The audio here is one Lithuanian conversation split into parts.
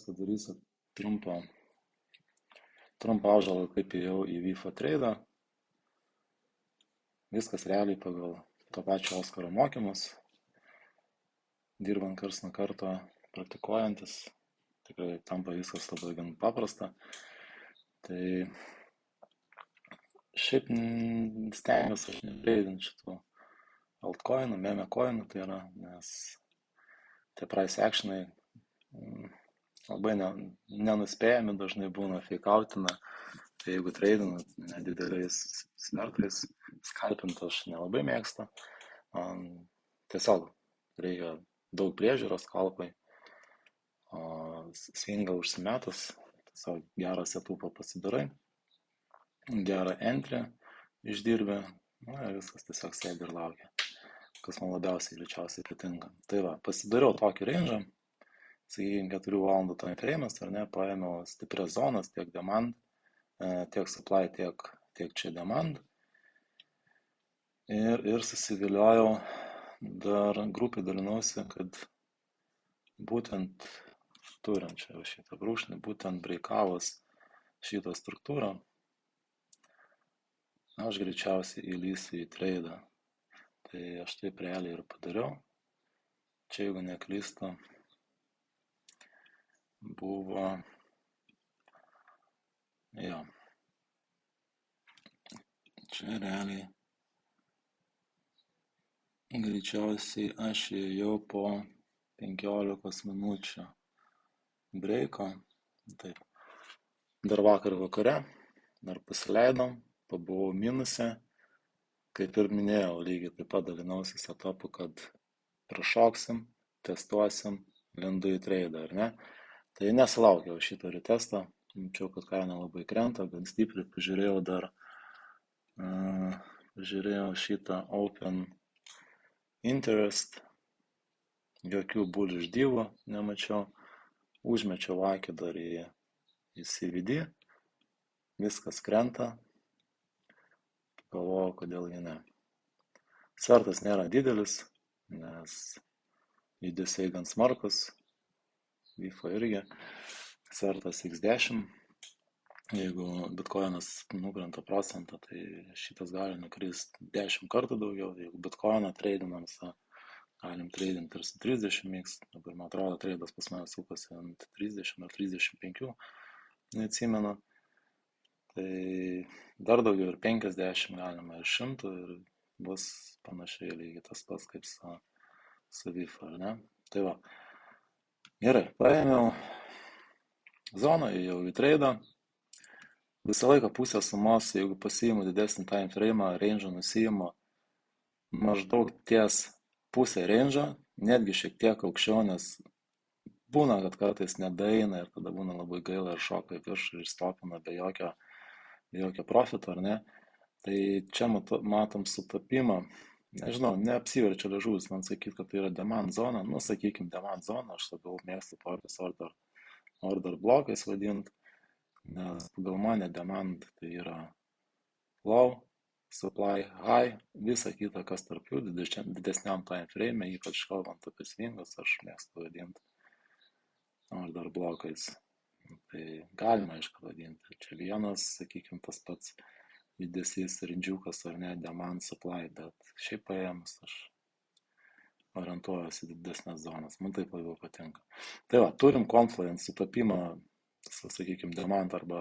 Padarysiu trumpą apžvalgą, kaip ėjau į VIFO tradą. Viskas realiai pagal to pačio Oskaro mokymus, dirbant karts nuo karto, praktikuojantis, tikrai tampa viskas labai gan paprasta. Tai šiaip stengiuosi aš netradinti šitų altcoinų, meme coinų, tai yra, nes tie price actionai labai nenuspėjami, dažnai būna fake outina. Tai jeigu tradinu nedideliais svertais, skalpint aš nelabai mėgstu. Tiesiog reikia daug priežiūros skalpai, o swingą užsimetus, tiesiog gerą setupą pasidarai, gerą entry išdirbę, ir viskas tiesiog sėdi ir laukia, kas man labiausiai greičiausiai patinka. Tai va, pasidariau tokį range'ą, sakykime, 4 valandų time frame'as, ar ne, paėmiau stiprias zonas, tiek demand, tiek supply, tiek čia demand. Ir susiviliojau, dar grupį dalinausi, kad būtent turint čia šitą brūkšnį, būtent breakavus šitą struktūrą, aš greičiausiai įlysiu į tradą. Tai aš taip realiai ir padariau. Čia, jeigu neklystu, buvo, jo, čia realiai greičiausiai aš ėjau po 15 minučių breiko. Taip. Dar vakar vakare, dar pasileidom, pabuvau minuse, kaip ir minėjau, lygiai taip pat dalinausi setupu, kad prašoksim, testuosim, lendu į tradą, ar ne? Tai nesulaukiau šito retesto, mačiau, kad kaina labai krenta, gan stipriai pažiūrėjau dar, pažiūrėjau šitą open interest, jokių bullish divų nemačiau, užmečiau akį dar į CVD, viskas krenta, galvojau, kodėl gi ne. Svertas nėra didelis, nes judesiai gan smarkus, VIFO irgi, svertas X10, jeigu bitcoinas nukrenta procentą, tai šitas gali nukristi 10 kartų daugiau, jeigu bitcoiną tradinam, galim tradinti ir su 30x, dabar man atrodo tradas pas mane sukasi ant 30 ar 35, neatsimenu, tai dar daugiau ir 50 galima ir 100 ir bus panašiai lygiai tas pats kaip su VIFO, ar ne? Tai va, gerai, paėmiau zoną, jau į tradą, visą laiką pusę sumos, jeigu pasiimu didesnį time frame, range'ą nusiimu maždaug ties pusę range'ą, netgi šiek tiek aukščiau, nes būna, kad kartais nedaeina ir tada būna labai gaila ir šoka į viršų ir stopina be jokio profito, ar ne? Tai čia matom sutapimą, nežinau, neapsiverčia liežuvis man sakyti, kad tai yra demand zona, nu sakykim demand zona, aš labiau mėgstu tokius order blokais vadinti, nes pagal mane demand tai yra low, supply high, visa kita, kas tarp jų, didesniam time frame, ypač kalbant apie swingus, aš mėgstu vadinti order blokais. Tai galima, aišku, vadinti. Čia vienas, sakykime, tas pats judesys rindžiukas ar ne, demand supply, bet šiaip paėmus aš orientuojuosi didesnės zonas, man taip labiau patinka. Tai va, turim confluence sutapimą su, sakykime, demand arba,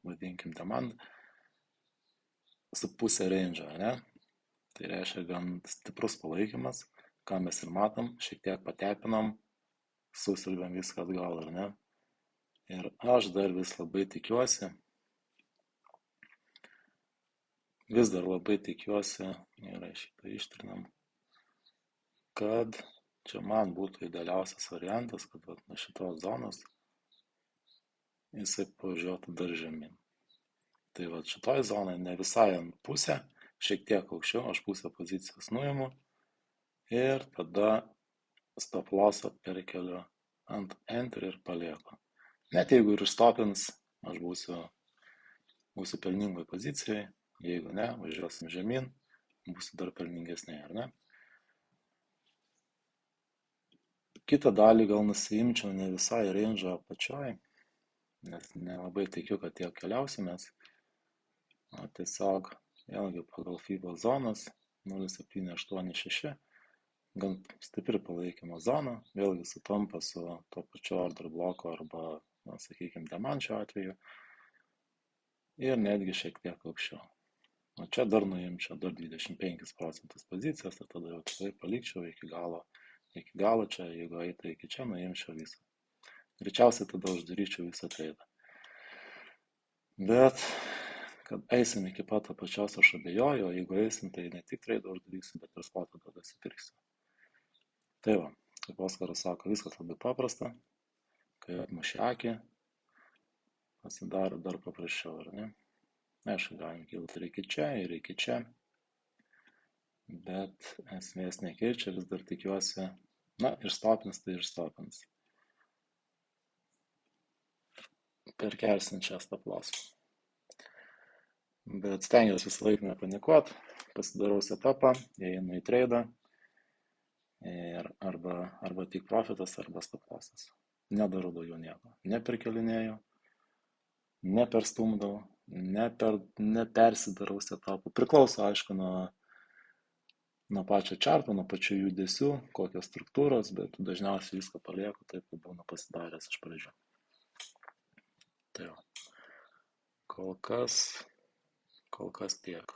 vadinkim, demand su pusė range, ne? Tai reiškia gan stiprus palaikymas, ką mes ir matom, šiek tiek patepinam, susilbėm viską atgal, ar ne? Ir aš dar vis labai tikiuosi, gerai šitą ištrinam, kad čia man būtų idealiausias variantas, kad nuo šitos zonos jisai pažiūrėtų dar žemyn. Tai šitoj zonai ne visai ant pusę, šiek tiek aukščiau, aš pusę pozicijos nuimu ir tada stop lossą perkeliu ant enter ir palieku. Net jeigu ir išstopins, aš būsiu pelningoj pozicijai, jeigu ne, važiuosim žemyn, būsiu dar pelningesnė, ar ne? Kitą dalį gal nusiimčiau ne visai range apačioj, nes nelabai tikiu, kad tiek keliausimės, o tiesiog vėlgi pagal FIBA zonas 0,786, gan stipri palaikymo zona, vėlgi sutampa su to pačiu order bloko arba, sakykime, diamant šiuo atveju, ir netgi šiek tiek aukščiau. O čia dar nuimčiau dar 25% pozicijas, ir tada jau tikrai palikčiau iki galo čia, jeigu eitų iki čia, nuimčiau visą. Greičiausiai tada uždaryčiau visą treidą. Bet, kad eisim iki pat apačios, aš abejoju, o jeigu eisim, tai ne tik treidą uždarysiu, bet ir spotą tada nusipirksiu. Tai va, kaip Oskaras sako, viskas labai paprasta, kai atmuši akį, pasidaro dar paprasčiau, ar ne? Aišku, galim kilti ir iki čia, bet esmės nekeičia, vis dar tikiuosi, išstopins, tai išstopins. Perkelsim čia stop loss. Bet stengiuosi visą laiką nepanikuoti, pasidarau setupą, įeinu į treidą, arba tik profitas, arba stop lossas. Nedarau daugiau nieko. Neperkelinėjau, neperstumdau, nepersidarau setupų. Priklauso, aišku, nuo pačio čarto, nuo pačių judesių, kokios struktūros, bet dažniausiai viską palieku taip, kaip būna pasidaręs iš pradžių. Tai jau. Kol kas tiek.